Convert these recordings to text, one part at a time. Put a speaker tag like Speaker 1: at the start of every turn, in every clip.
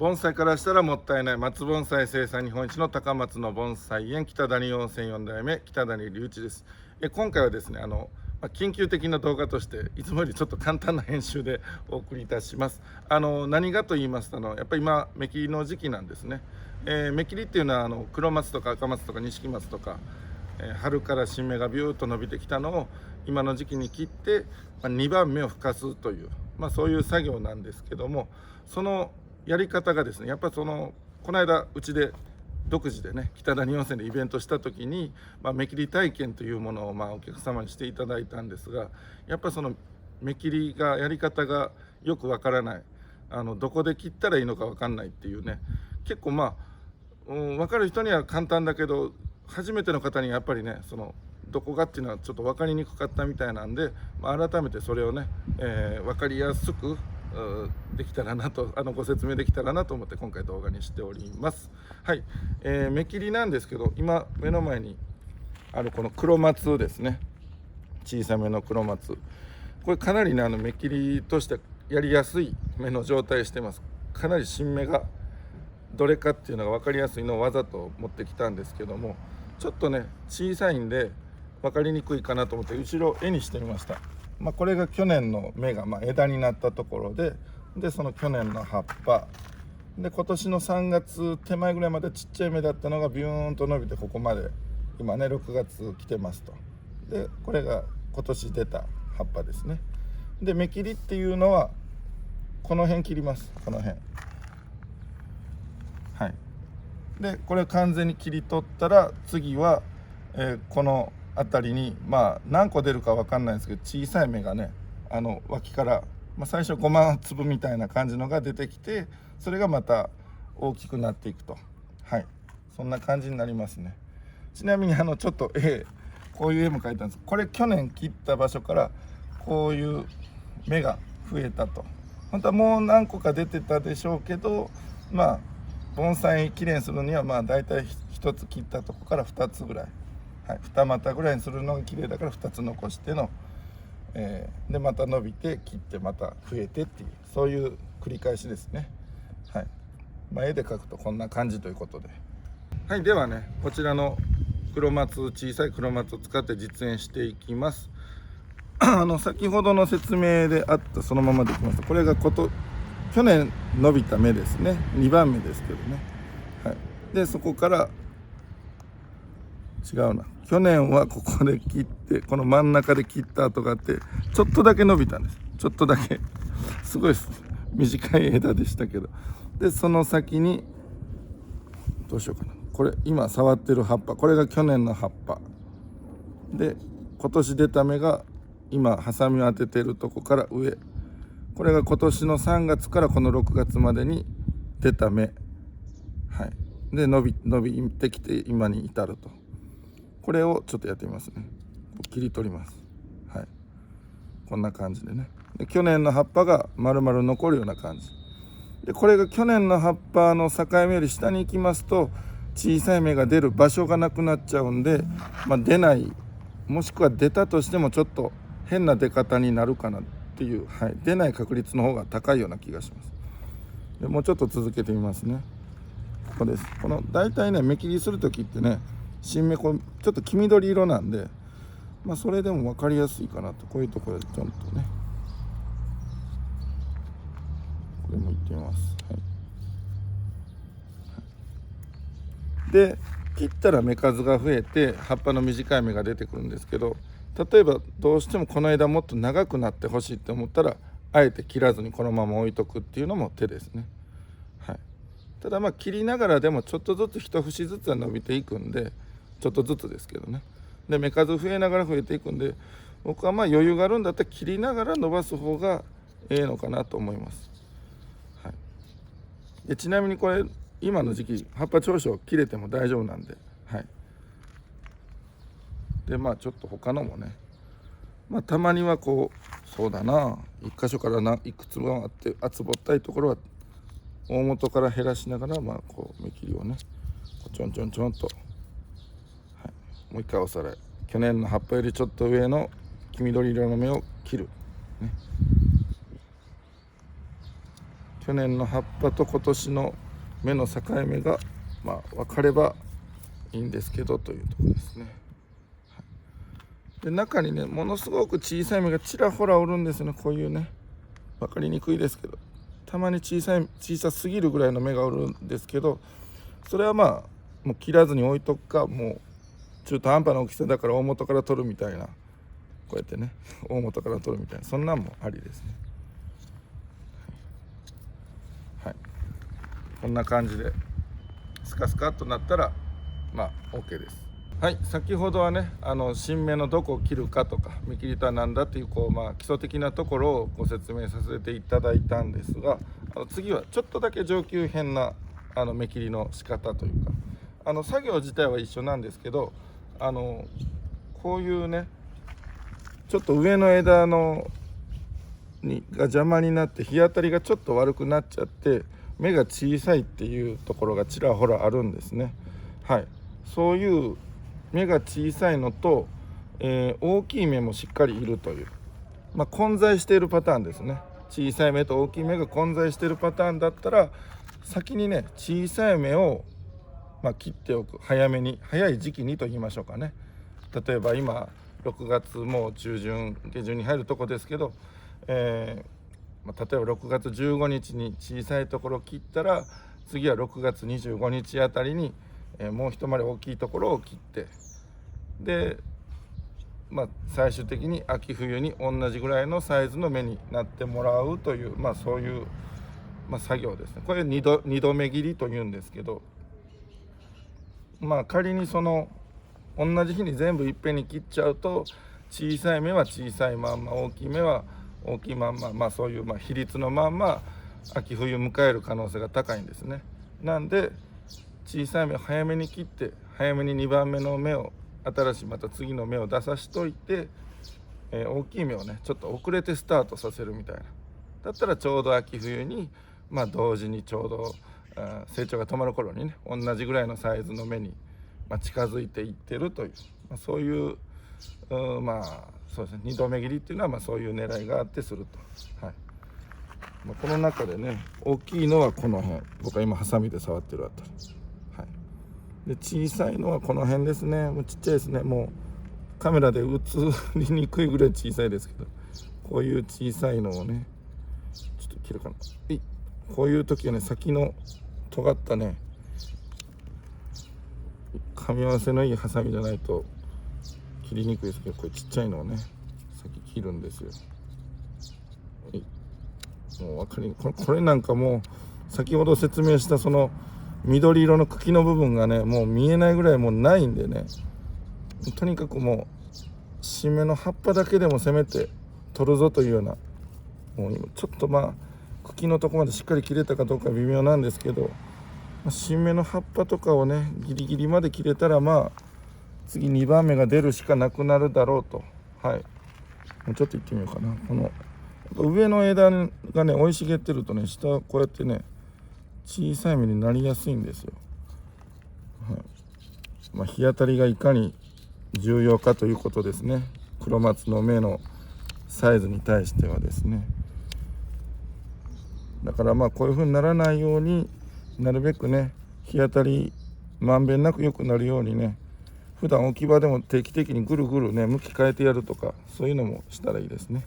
Speaker 1: 盆栽からしたらもったいない松盆栽生産日本一の高松の盆栽園北谷温泉4代目北谷隆一です。今回はですね緊急的な動画としていつもよりちょっと簡単な編集でお送りいたします。何がと言いますとやっぱり今芽切りの時期なんですね。芽切りっていうのは黒松とか赤松とか錦松とか、春から新芽がビューッと伸びてきたのを今の時期に切って、2番芽を吹かすという、そういう作業なんですけども、そのやり方がですね、やっぱこの間うちで独自でね北谷温泉でイベントした時に、芽切り体験というものをお客様にしていただいたんですが、やっぱその芽切りがやり方がよくわからない、どこで切ったらいいのかわかんないっていうね、結構分かる人には簡単だけど初めての方にやっぱりねどこがっていうのはちょっと分かりにくかったみたいなんで、改めてそれをね、分かりやすくできたらなとご説明できたらなと思って今回動画にしております。はい、芽切りなんですけど、今目の前にあるこの黒松ですね、小さめの黒松、これかなりね芽切りとしてやりやすい芽の状態してます。かなり新芽がどれかっていうのが分かりやすいのをわざと持ってきたんですけども、ちょっとね小さいんで分かりにくいかなと思って後ろ絵にしてみました。これが去年の芽が枝になったところで、その去年の葉っぱで、今年の3月手前ぐらいまでちっちゃい芽だったのがビューンと伸びてここまで今ね6月来てますと。でこれが今年出た葉っぱですね。で芽切りっていうのはこの辺切ります、この辺。はい。でこれ完全に切り取ったら次は、この辺りに何個出るか分かんないんですけど、小さい芽がね脇から、最初ごま粒みたいな感じのが出てきて、それがまた大きくなっていくと。はい、そんな感じになりますね。ちなみにちょっとこういう絵も描いたんです。これ去年切った場所からこういう芽が増えたと。本当はもう何個か出てたでしょうけど、盆栽きれいにするにはだいたい1つ切ったとこから2つぐらい、2股ぐらいにするのが綺麗だから2つ残しての、でまた伸びて切ってまた増えてっていう、そういう繰り返しですね。はい。絵で描くとこんな感じということで、はい。ではねこちらの黒松、小さい黒松を使って実演していきます。先ほどの説明であったそのままできます。これが去年伸びた芽ですね、2番目ですけどね。はい。でそこから違うな、去年はここで切ってこの真ん中で切った跡があって、ちょっとだけ伸びたんです。ちょっとだけすごい短い枝でしたけど、でその先にどうしようかな、これ今触ってる葉っぱ、これが去年の葉っぱで、今年出た芽が今ハサミを当ててるとこから上、これが今年の3月からこの6月までに出た芽。はい。で伸びてきて今に至ると。これをちょっとやってみますね。切り取ります。はい。こんな感じでね。で去年の葉っぱが丸々残るような感じで、これが去年の葉っぱの境目より下に行きますと小さい芽が出る場所がなくなっちゃうんで、出ない、もしくは出たとしてもちょっと変な出方になるかなっていう、出ない確率の方が高いような気がします。でもうちょっと続けてみますね。ここです。この大体ね芽切りする時ってね、新芽ちょっと黄緑色なんで、それでも分かりやすいかなと。こういうところでちょんとね、これもいってみます。で切ったら芽数が増えて葉っぱの短い芽が出てくるんですけど、例えばどうしてもこの枝もっと長くなってほしいって思ったらあえて切らずにこのまま置いとくっていうのも手ですね。はい。ただ切りながらでもちょっとずつ一節ずつは伸びていくんで、ちょっとずつですけどね。で芽数増えながら増えていくんで、僕は余裕があるんだったら切りながら伸ばす方がええのかなと思います。はい。でちなみにこれ今の時期葉っぱ長所切れても大丈夫なんで、はい。でちょっと他のもね、たまにはそうだな、一箇所からいくつもあって厚ぼったいところは大元から減らしながら芽切りをねちょんちょんちょんと、はい、もう一回おさらい。去年の葉っぱよりちょっと上の黄緑色の芽を切る、ね、去年の葉っぱと今年の芽の境目が分かればいいんですけどというところですね。で中にねものすごく小さい芽がちらほらおるんですね。こういうね分かりにくいですけど、たまに小さすぎるぐらいの芽がおるんですけど、それはもう切らずに置いとくか、もう中途半端な大きさだから大元から取るみたいな、こうやってね大元から取るみたいな、そんなんもありですね。はい、こんな感じでスカスカっとなったらOK です。はい、先ほどはね新芽のどこを切るかとか芽切りとは何だっていう基礎的なところをご説明させていただいたんですが、次はちょっとだけ上級編な芽切りの仕方というか、作業自体は一緒なんですけど、こういうねちょっと上の枝が邪魔になって日当たりがちょっと悪くなっちゃって芽が小さいっていうところがちらほらあるんですね。はい、そういう芽が小さいのと、大きい芽もしっかりいるという、混在しているパターンですね。小さい芽と大きい芽が混在しているパターンだったら、先にね小さい芽を切っておく、早い時期にと言いましょうかね。例えば今6月もう中旬下旬に入るとこですけど、例えば6月15日に小さいところを切ったら、次は6月25日あたりに、もう一回り大きいところを切って、で最終的に秋冬に同じぐらいのサイズの芽になってもらうという、そういう、作業ですね。これ二度芽切りというんですけど、仮にその同じ日に全部いっぺんに切っちゃうと、小さい芽は小さいまんま、大きい芽は大きいまんま、そういう比率のまんま秋冬迎える可能性が高いんですね。なんで小さい芽を早めに切って、早めに2番目の芽を新しいまた次の芽を出さしといて、大きい芽をねちょっと遅れてスタートさせるみたいな、だったらちょうど秋冬に同時にちょうど成長が止まる頃にね同じぐらいのサイズの芽に近づいていってるという、そういうそうですね、2度目切りっていうのはそういう狙いがあってすると。はい、この中でね大きいのはこの辺、僕は今ハサミで触ってるあたり、はい、で小さいのはこの辺ですね。もうちっちゃいですね。もうカメラで映りにくいぐらい小さいですけど、こういう小さいのをねちょっと切るかな。こういう時はね先の尖ったね噛み合わせのいいハサミじゃないと切りにくいですけど、これちっちゃいのをね先切るんですよ。もう分かりにこれなんかもう先ほど説明したその緑色の茎の部分がねもう見えないぐらいもうないんでね、とにかくもう新芽の葉っぱだけでもせめて取るぞというような、もう今ちょっと茎のとこまでしっかり切れたかどうか微妙なんですけど、新芽の葉っぱとかをねギリギリまで切れたら次2番目が出るしかなくなるだろうと。はい、もうちょっと行ってみようかな。この上の枝がね生い茂ってるとね、下はこうやってね小さい芽になりやすいんですよ。はい、日当たりがいかに重要かということですね。黒松の芽のサイズに対してはですね。だからこういう風にならないようになるべくね日当たりまんべんなく良くなるようにね、普段置き場でも定期的にぐるぐるね向き変えてやるとか、そういうのもしたらいいですね。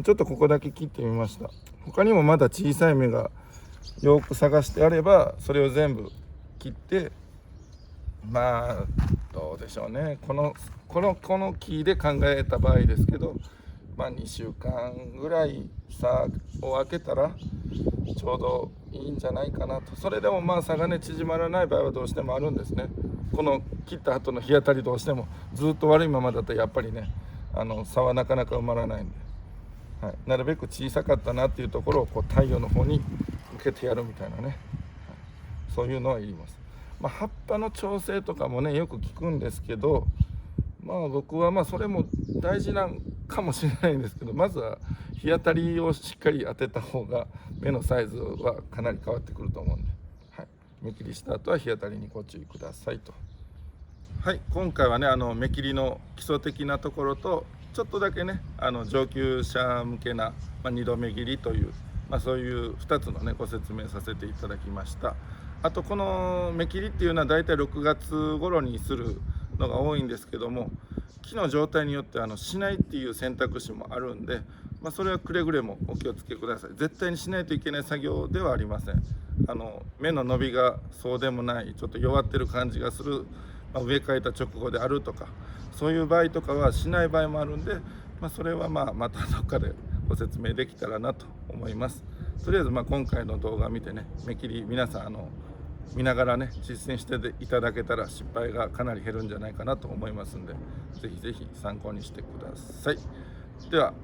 Speaker 1: ちょっとここだけ切ってみました。他にもまだ小さい芽がよく探してあればそれを全部切って、どうでしょうね、この木で考えた場合ですけど、2週間ぐらい差を空けたらちょうどいいんじゃないかなと。それでも差がね縮まらない場合はどうしてもあるんですね。この切った後の日当たりどうしてもずっと悪いままだとやっぱりね差はなかなか埋まらないんで、はい、なるべく小さかったなっていうところを太陽の方に向けてやるみたいなね、はい、そういうのはいります。葉っぱの調整とかもねよく聞くんですけど、僕はそれも大事なんかもしれないんですけど、まずは日当たりをしっかり当てた方が芽のサイズはかなり変わってくると思うんで、はい、芽切りした後は日当たりにご注意くださいと。はい、今回はね芽切りの基礎的なところとちょっとだけね上級者向けな、2度目切りというそういう2つのねご説明させていただきました。あとこの目切りっていうのはだいたい6月頃にするのが多いんですけども、木の状態によってしないっていう選択肢もあるんで、それはくれぐれもお気をつけください。絶対にしないといけない作業ではありません。芽の伸びがそうでもない、ちょっと弱ってる感じがする、植え替えた直後であるとか、そういう場合とかはしない場合もあるんで、それはまたどっかでご説明できたらなと思います。とりあえず今回の動画見てね、目切り皆さん見ながらね実践していただけたら失敗がかなり減るんじゃないかなと思いますんで、ぜひぜひ参考にしてください。では、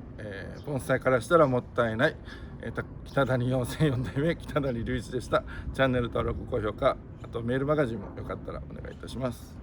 Speaker 1: 盆栽からしたらもったいない、北谷4世4代目北谷隆一でした。チャンネル登録高評価、あとメールマガジンもよかったらお願いいたします。